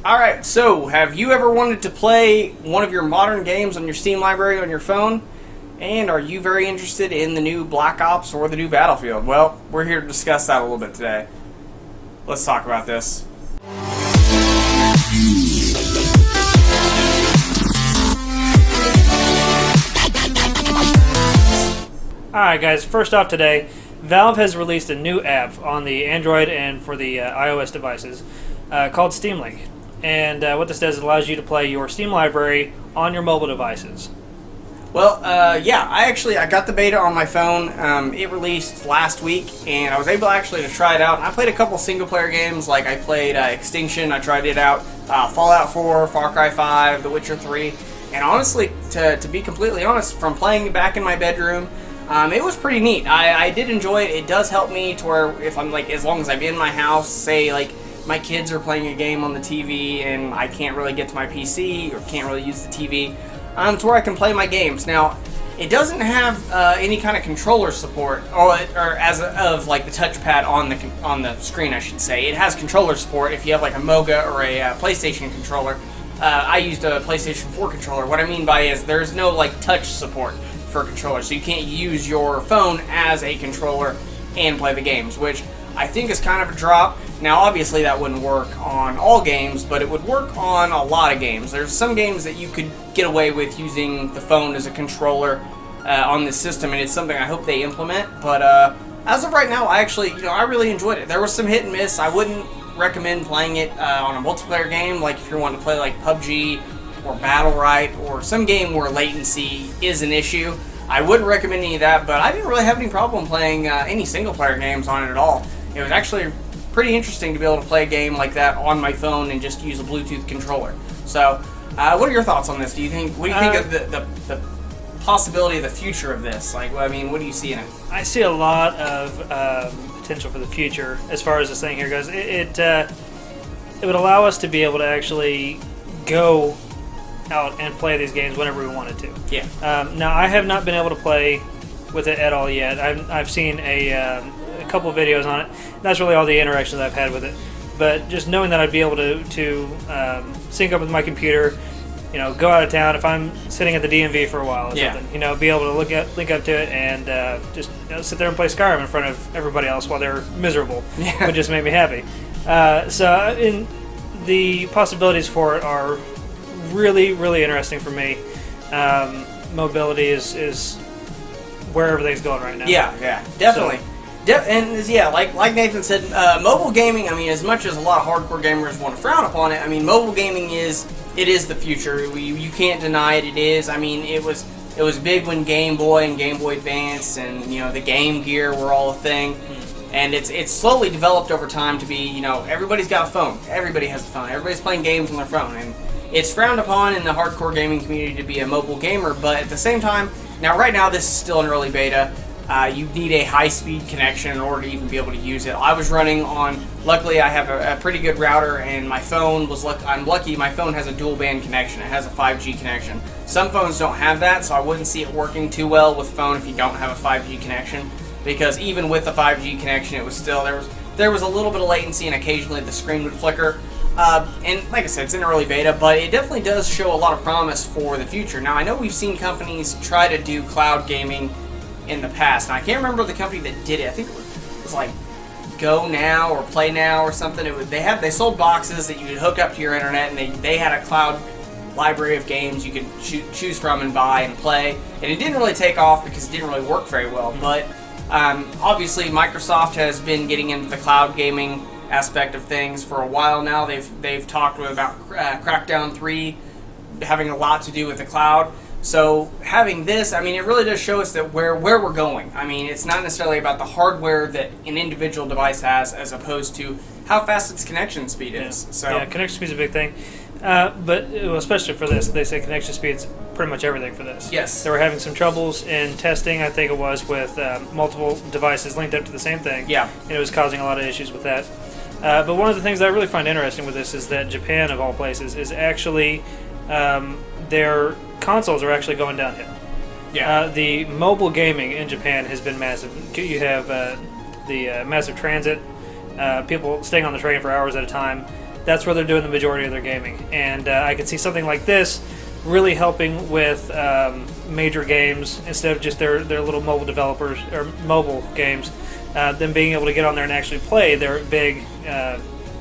Alright, so have you ever wanted to play one of your modern games on your Steam library on your phone? And are you very interested in the new Black Ops or the new Battlefield? Well, we're here to discuss that a little bit today. Let's talk about this. Alright guys, first off today, Valve has released a new app on the Android and for the iOS devices called Steam Link. And what this does is allows you to play your Steam library on your mobile devices. Well, yeah, I got the beta on my phone. It released last week, and I was able actually to try it out. I played a couple single-player games, like I played Extinction, I tried it out, Fallout 4, Far Cry 5, The Witcher 3, and honestly, to be completely honest, from playing it back in my bedroom, it was pretty neat. I did enjoy it. It does help me to where if I'm as long as I'm in my house, say my kids are playing a game on the TV and I can't really get to my PC or can't really use the TV, to where I can play my games. Now, it doesn't have any kind of controller support, or as of the touchpad on the screen, I should say. It has controller support if you have a Moga or a PlayStation controller. I used a PlayStation 4 controller. What I mean by is there's no touch support for a controller, so you can't use your phone as a controller and play the games, which I think is kind of a drop. Now, obviously, that wouldn't work on all games, but it would work on a lot of games. There's some games that you could get away with using the phone as a controller on this system, and it's something I hope they implement. But as of right now, I really enjoyed it. There was some hit and miss. I wouldn't recommend playing it on a multiplayer game, like if you're wanting to play PUBG or Battle Right or some game where latency is an issue. I wouldn't recommend any of that, but I didn't really have any problem playing any single-player games on it at all. It was actually pretty interesting to be able to play a game like that on my phone and just use a Bluetooth controller. So, what are your thoughts on this? What do you think of the possibility of the future of this? What do you see in it? I see a lot of potential for the future as far as this thing here goes. It would allow us to be able to actually go out and play these games whenever we wanted to. Yeah. Now, I have not been able to play with it at all yet. I've seen a couple of videos on it. That's really all the interactions I've had with it. But just knowing that I'd be able to sync up with my computer, go out of town if I'm sitting at the DMV for a while or something, be able to link up to it and just sit there and play Skyrim in front of everybody else while they're miserable. Yeah. Would just make me happy. The possibilities for it are really, really interesting for me. Mobility is where everything's going right now. Yeah, definitely. Like Nathan said, mobile gaming, as much as a lot of hardcore gamers want to frown upon it, mobile gaming is the future. You can't deny it. It is. It was big when Game Boy and Game Boy Advance and the Game Gear were all a thing. And it's slowly developed over time to be, everybody's got a phone. Everybody has a phone. Everybody's playing games on their phone. And it's frowned upon in the hardcore gaming community to be a mobile gamer, but at the same time, right now this is still an early beta. You need a high-speed connection in order to even be able to use it. I was running on, luckily I have a pretty good router, and my phone I'm lucky my phone has a dual-band connection. It has a 5G connection. Some phones don't have that, so I wouldn't see it working too well with a phone if you don't have a 5G connection, because even with the 5G connection, it was still, there was a little bit of latency, and occasionally the screen would flicker. And like I said, it's an early beta, but it definitely does show a lot of promise for the future. Now, I know we've seen companies try to do cloud gaming in the past, and I can't remember the company that did it. I think it was Go Now or Play Now or something. They sold boxes that you could hook up to your internet, and they had a cloud library of games you could choose from and buy and play. And it didn't really take off because it didn't really work very well. But obviously, Microsoft has been getting into the cloud gaming aspect of things for a while now. They've talked about Crackdown 3 having a lot to do with the cloud. So having this, it really does show us that where we're going. It's not necessarily about the hardware that an individual device has, as opposed to how fast its connection speed is. So connection speed is a big thing. But especially for this, they say connection speed's pretty much everything for this. Yes. They were having some troubles in testing, I think it was, with multiple devices linked up to the same thing. Yeah. And it was causing a lot of issues with that. But one of the things that I really find interesting with this is that Japan, of all places, is actually their consoles are actually going downhill. Yeah. The mobile gaming in Japan has been massive. You have the massive transit, people staying on the train for hours at a time. that's where they're doing the majority of their gaming. And I could see something like this really helping with major games instead of just their little mobile developers or mobile games, them being able to get on there and actually play their big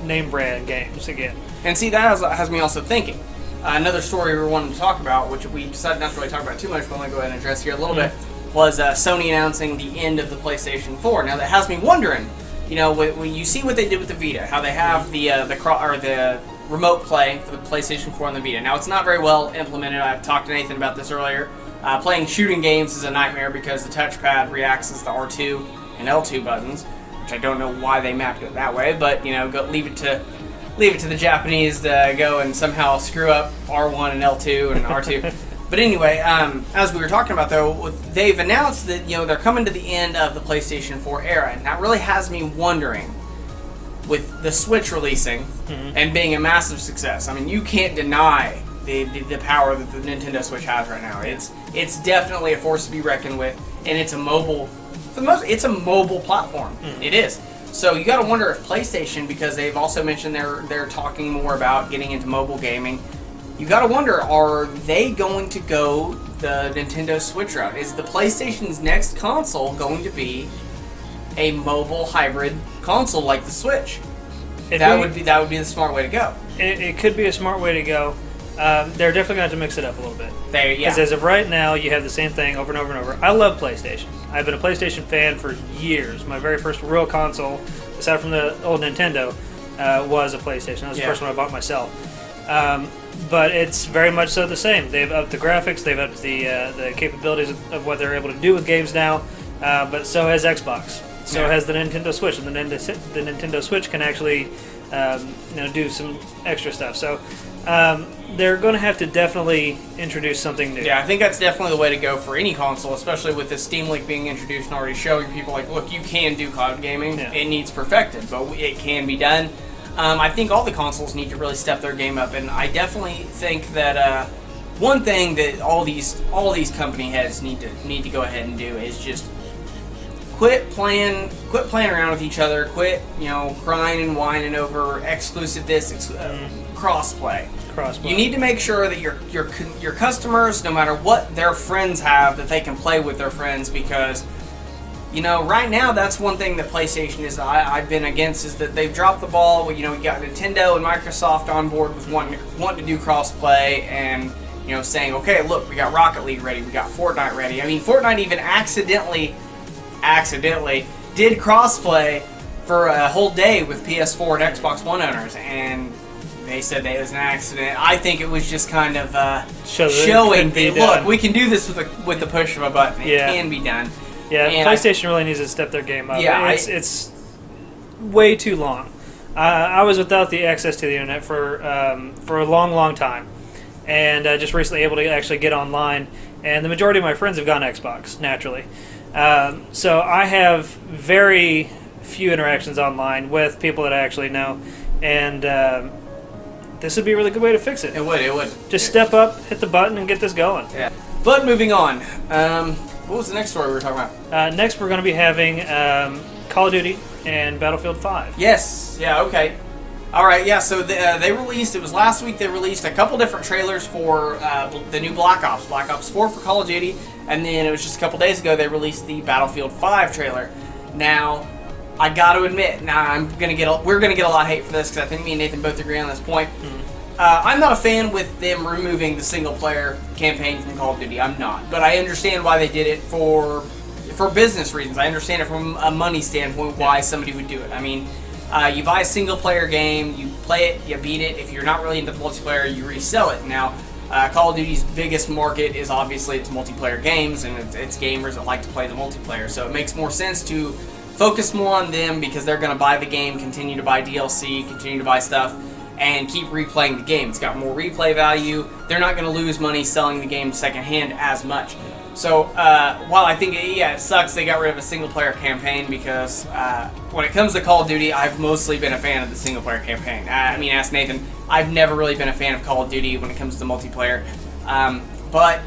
name brand games again. And see, that has me also thinking. Another story we were wanting to talk about, which we decided not to really talk about too much, but I'm going to go ahead and address here a little bit, was Sony announcing the end of the PlayStation 4. Now, that has me wondering, you know, when you see what they did with the Vita, how they have the remote play for the PlayStation 4 and the Vita. Now, it's not very well implemented. I've talked to Nathan about this earlier. Playing shooting games is a nightmare because the touchpad reacts as the R2 and L2 buttons, which I don't know why they mapped it that way, but, you know, leave it to the Japanese to go and somehow screw up R1 and L2 and R2. But anyway, as we were talking about, though, they've announced that, you know, they're coming to the end of the PlayStation 4 era, and that really has me wondering, with the Switch releasing and being a massive success. I mean, you can't deny the power that the Nintendo Switch has right now. It's definitely a force to be reckoned with, and it's a mobile, it's a mobile platform. It is. So you got to wonder if PlayStation, because they've also mentioned they're talking more about getting into mobile gaming. You got to wonder, are they going to go the Nintendo Switch route? Is the PlayStation's next console going to be a mobile hybrid console like the Switch? That would be the smart way to go. It could be a smart way to go. They're definitely going to have to mix it up a little bit. Because as of right now, you have the same thing over and over and over. I love PlayStation. I've been a PlayStation fan for years. My very first real console, aside from the old Nintendo, was a PlayStation. That was the first one I bought myself. But it's very much so the same. They've upped the graphics. They've upped the capabilities of what they're able to do with games now. But so has Xbox. So has the Nintendo Switch. And the Nintendo Switch can actually do some extra stuff. So they're going to have to definitely introduce something new. Yeah, I think that's definitely the way to go for any console, especially with the Steam Link being introduced and already showing people, like, look, you can do cloud gaming. Yeah. It needs perfected, but it can be done. I think all the consoles need to really step their game up, and I definitely think that one thing that all these company heads need to go ahead and do is just quit playing around with each other. Quit, crying and whining over exclusive this, crossplay. You need to make sure that your customers, no matter what their friends have, that they can play with their friends, because right now that's one thing that PlayStation I've been against, is that they've dropped the ball. We got Nintendo and Microsoft on board with wanting to do crossplay and saying, okay, look, we got Rocket League ready, we got Fortnite ready. I mean, Fortnite even accidentally did crossplay for a whole day with PS4 and Xbox One owners, and they said that it was an accident. I think it was just kind of showing that, look, we can do this with the push of a button. It can be done. Yeah, and PlayStation really needs to step their game up. Yeah, it's way too long. I was without the access to the internet for a long, long time, and just recently able to actually get online. And the majority of my friends have gone Xbox, naturally. So I have very few interactions online with people that I actually know, and this would be a really good way to fix it. It would. Just step up, hit the button, and get this going. Yeah. But moving on, what was the next story we were talking about? Next, we're going to be having Call of Duty and Battlefield 5. Yes. Yeah, okay. All right, yeah, so they released, it was last week, they released a couple different trailers for the new Black Ops 4 for Call of Duty, and then it was just a couple days ago they released the Battlefield 5 trailer. Now, I got to admit, we're gonna get a lot of hate for this, because I think me and Nathan both agree on this point. I'm not a fan with them removing the single-player campaign from Call of Duty. I'm not, but I understand why they did it for business reasons. I understand it from a money standpoint why somebody would do it. I mean, you buy a single-player game, you play it, you beat it. If you're not really into the multiplayer, you resell it. Now, Call of Duty's biggest market is obviously its multiplayer games, and it's gamers that like to play the multiplayer. So it makes more sense to focus more on them, because they're going to buy the game, continue to buy DLC, continue to buy stuff, and keep replaying the game. It's got more replay value. They're not going to lose money selling the game secondhand as much. So, while I think, it sucks they got rid of a single-player campaign, because when it comes to Call of Duty, I've mostly been a fan of the single-player campaign. I mean, ask Nathan. I've never really been a fan of Call of Duty when it comes to multiplayer. But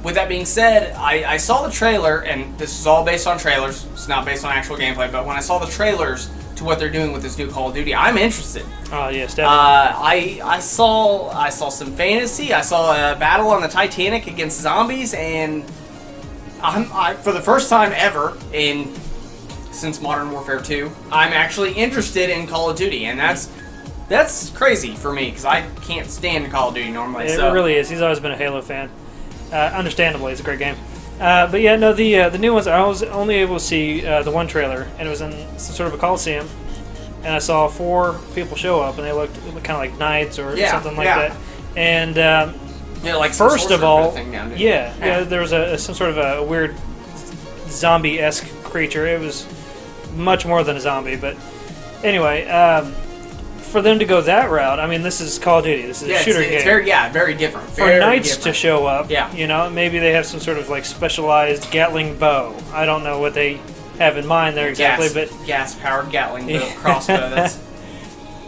with that being said, I saw the trailer, and this is all based on trailers. It's not based on actual gameplay, but when I saw the trailers to what they're doing with this new Call of Duty, I'm interested. Oh yes, definitely. I saw some fantasy. I saw a battle on the Titanic against zombies, and I for the first time ever since Modern Warfare 2, I'm actually interested in Call of Duty, and that's crazy for me because I can't stand Call of Duty normally. It really is. He's always been a Halo fan. Understandably, it's a great game. But yeah, no, the new ones, I was only able to see the one trailer, and it was in some sort of a coliseum, and I saw 4 people show up, and they looked kind of like knights or something like that. And like first of all, thing down there was some sort of a weird zombie-esque creature. It was much more than a zombie, but anyway, for them to go that route, I mean, this is Call of Duty. This is a shooter game. It's very different. For knights to show up, yeah. You know, maybe they have some sort of like specialized Gatling bow. I don't know what they have in mind there exactly, but gas-powered Gatling bow, crossbow.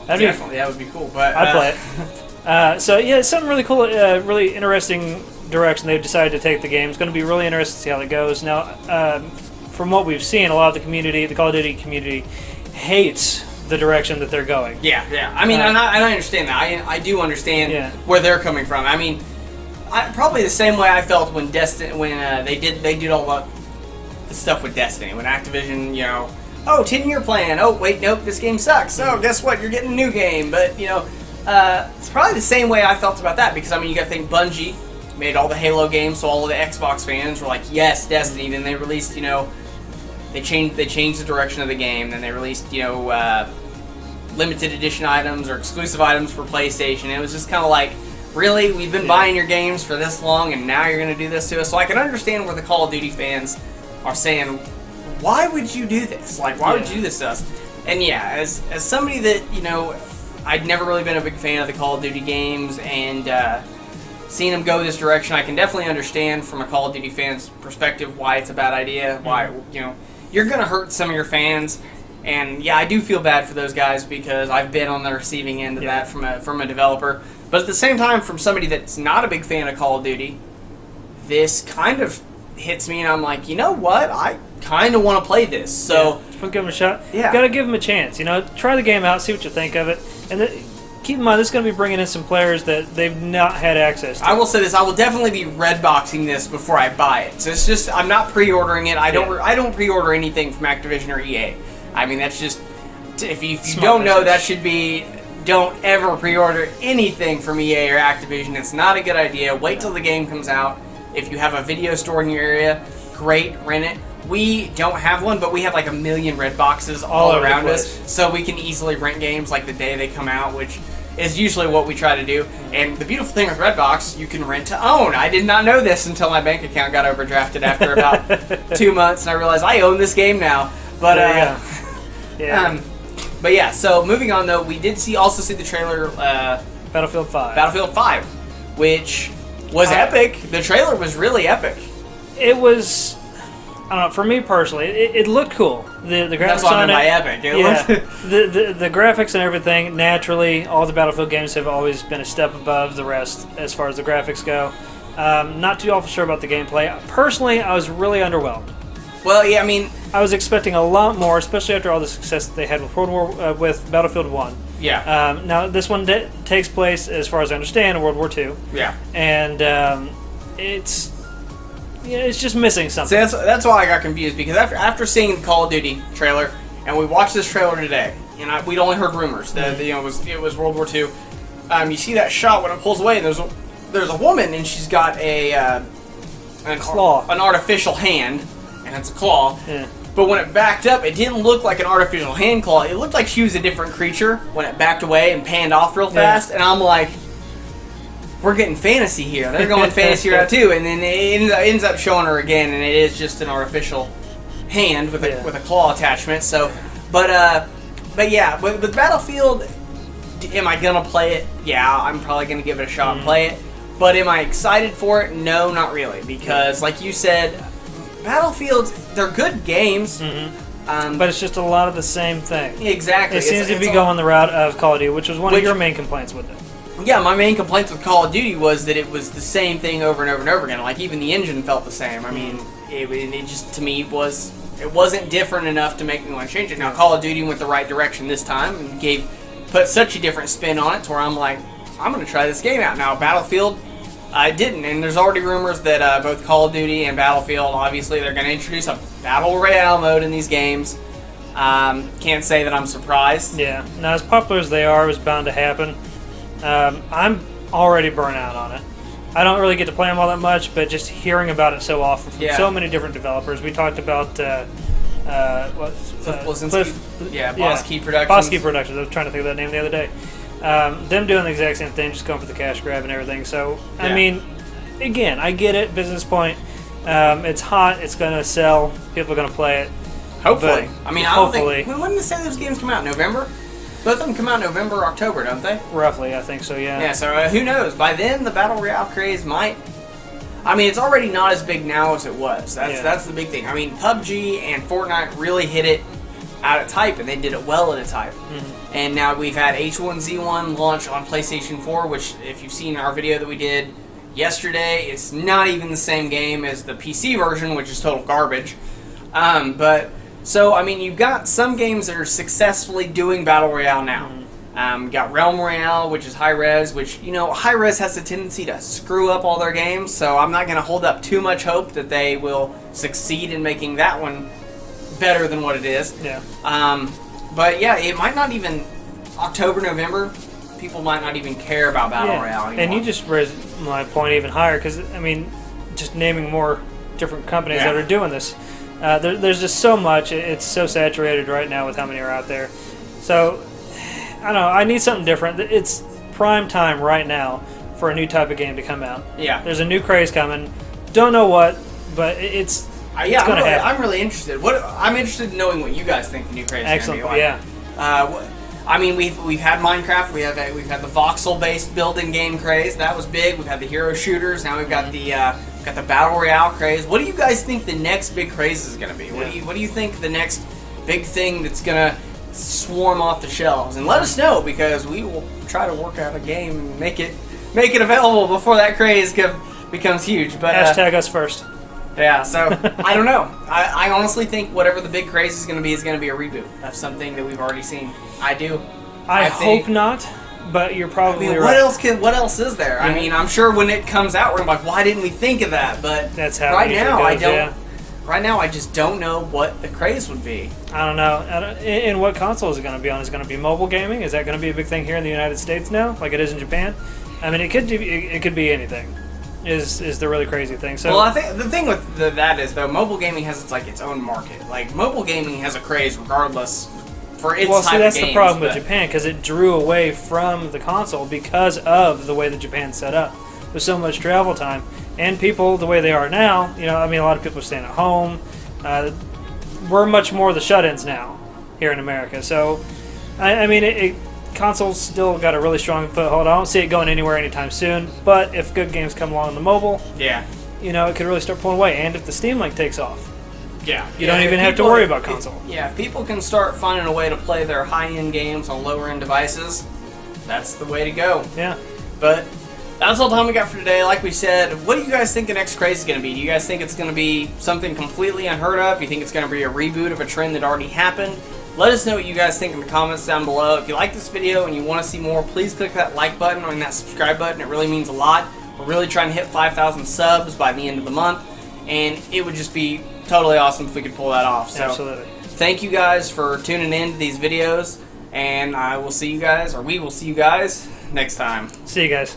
That would be cool. But I'd play it. So yeah, it's something really cool, really interesting direction they've decided to take the game. It's going to be really interesting to see how it goes. Now, from what we've seen, a lot of the community, the Call of Duty community, hates the direction that they're going. Yeah. I mean, and I understand that. I do understand where they're coming from. I mean, probably the same way I felt when they did all the stuff with Destiny, when Activision, 10-year plan. Oh wait, nope, this game sucks. Oh, guess what? You're getting a new game. But it's probably the same way I felt about that because I mean, you got to think Bungie made all the Halo games, so all of the Xbox fans were like, yes, Destiny. Then they released, They changed the direction of the game. Then they released, limited edition items or exclusive items for PlayStation. It was just kind of like, really, we've been buying your games for this long, and now you're going to do this to us. So I can understand where the Call of Duty fans are saying, why would you do this? Like, why would you do this to us? And yeah, as somebody that I'd never really been a big fan of the Call of Duty games, and seeing them go this direction, I can definitely understand from a Call of Duty fan's perspective why it's a bad idea. Why you're going to hurt some of your fans, and yeah, I do feel bad for those guys because I've been on the receiving end of that from a developer. But at the same time, from somebody that's not a big fan of Call of Duty, this kind of hits me, and I'm like, you know what? I kind of want to play this. So give them a shot. Yeah, got to give them a chance. Try the game out, see what you think of it, and keep in mind this is going to be bringing in some players that they've not had access to. I will say this: I will definitely be red boxing this before I buy it. So it's just I'm not pre-ordering it. I don't pre-order anything from Activision or EA. I mean, that's just if you don't know, that should be. Don't ever pre-order anything from EA or Activision. It's not a good idea. Wait till the game comes out. If you have a video store in your area, great, rent it. We don't have one, but we have like 1 million red boxes all around us, so we can easily rent games like the day they come out, which is usually what we try to do. And the beautiful thing with Redbox, you can rent to own. I did not know this until my bank account got overdrafted after about 2 months, and I realized I own this game now. But but yeah. So moving on though, we did also see the trailer. Battlefield 5. Battlefield 5, which was epic. The trailer was really epic. It was. I don't know. For me personally, it looked cool. The graphics That's what I on meant it. by epic. The graphics and everything. Naturally, all the Battlefield games have always been a step above the rest as far as the graphics go. Not too awful sure about the gameplay. Personally, I was really underwhelmed. Well, yeah, I mean, I was expecting a lot more, especially after all the success that they had with with Battlefield 1. Yeah. Now this one takes place, as far as I understand, in World War II. Yeah. And it's just missing something. So that's why I got confused, because after seeing the Call of Duty trailer, and we watched this trailer today, and we'd only heard rumors that it was World War II. You see that shot when it pulls away, and there's a woman, and she's got an claw, an artificial hand, and it's a claw. Yeah. But when it backed up, it didn't look like an artificial hand claw. It looked like she was a different creature when it backed away and panned off real fast. And I'm like, we're getting fantasy here. They're going fantasy route too. And then it ends up showing her again, and it is just an artificial hand with a claw attachment. So, but yeah, with Battlefield, am I gonna play it? Yeah, I'm probably gonna give it a shot and play it. But am I excited for it? No, not really, because like you said, Battlefield, they're good games. But it's just a lot of the same thing. Exactly. It seems to be going the route of Call of Duty, which was one of your main complaints with it. Yeah, my main complaints with Call of Duty was that it was the same thing over and over and over again. Like, even the engine felt the same. I mean, it just, to me, it wasn't different enough to make me want to change it. Now, Call of Duty went the right direction this time and put such a different spin on it to where I'm like, I'm going to try this game out. Now, Battlefield, I didn't, and there's already rumors that both Call of Duty and Battlefield, obviously, they're going to introduce a Battle Royale mode in these games. Can't say that I'm surprised. Yeah. Now, as popular as they are, it was bound to happen. I'm already burnt out on it. I don't really get to play them all that much, but just hearing about it so often from so many different developers. We talked about Boss Key Productions. Boss Key Productions. I was trying to think of that name the other day. Them doing the exact same thing, just going for the cash grab and everything. So, I mean, again, I get it. Business point. It's hot. It's going to sell. People are going to play it. Hopefully. I mean, I don't hopefully. think... When did those games come out? November? Both of them come out November or October, don't they? Roughly, I think so, yeah. Yeah, so who knows? By then, the Battle Royale craze might... I mean, it's already not as big now as it was. That's the big thing. I mean, PUBG and Fortnite really hit it out of type, and they did it well at a type. Mm-hmm. And now we've had H1Z1 launch on PlayStation 4, which, if you've seen our video that we did yesterday, it's not even the same game as the PC version, which is total garbage. So, I mean, you've got some games that are successfully doing Battle Royale now. Got Realm Royale, which is high-res, which, you know, high-res has a tendency to screw up all their games, so I'm not going to hold up too much hope that they will succeed in making that one better than what it is. Yeah. But, yeah, it might not even... October, November, people might not even care about Battle Royale anymore. And you just raised my point even higher, because, I mean, just naming more different companies that are doing this... there's just so much. It's so saturated right now with how many are out there. So, I don't know. I need something different. It's prime time right now for a new type of game to come out. Yeah. There's a new craze coming. Don't know what, but it's going to happen. I'm really interested. I'm interested in knowing what you guys think the new craze is going to be like. Yeah. I mean, we've had Minecraft. We've had the voxel-based building game craze. That was big. We've had the hero shooters. Now we've got the Battle Royale craze. What do you guys think the next big craze is going to be? Yeah. What do you think the next big thing that's going to swarm off the shelves? And let us know, because we will try to work out a game and make it available before that craze becomes huge. But hashtag us first. Yeah, so I don't know. I honestly think whatever the big craze is going to be a reboot of something that we've already seen. I do. I hope not, but you're probably right. What else is there? I mean, I'm sure when it comes out, we're like, why didn't we think of that? But that's how right now, goes, I don't. Right now, I just don't know what the craze would be. I don't know. And what console is it going to be on? Is it going to be mobile gaming? Is that going to be a big thing here in the United States now, like it is in Japan? I mean, it could be anything. Is the really crazy thing. So, well, I think the thing with that is, though, mobile gaming has its own market. Like, mobile gaming has a craze regardless for its type of games. Well, see, that's the problem with Japan, because it drew away from the console because of the way that Japan's set up. There's so much travel time, and people the way they are now. You know, I mean, a lot of people are staying at home. We're much more the shut-ins now here in America. So, I mean, console's still got a really strong foothold. I don't see it going anywhere anytime soon. But if good games come along on the mobile, you know, it could really start pulling away. And if the Steam Link takes off, you don't even have to worry about console. If people can start finding a way to play their high-end games on lower-end devices, that's the way to go. Yeah. But that's all the time we got for today. Like we said, what do you guys think the next craze is going to be? Do you guys think it's going to be something completely unheard of? Do you think it's going to be a reboot of a trend that already happened? Let us know what you guys think in the comments down below. If you like this video and you want to see more, please click that like button and that subscribe button. It really means a lot. We're really trying to hit 5,000 subs by the end of the month, and it would just be totally awesome if we could pull that off. So, absolutely. Thank you guys for tuning in to these videos, and we will see you guys next time. See you guys.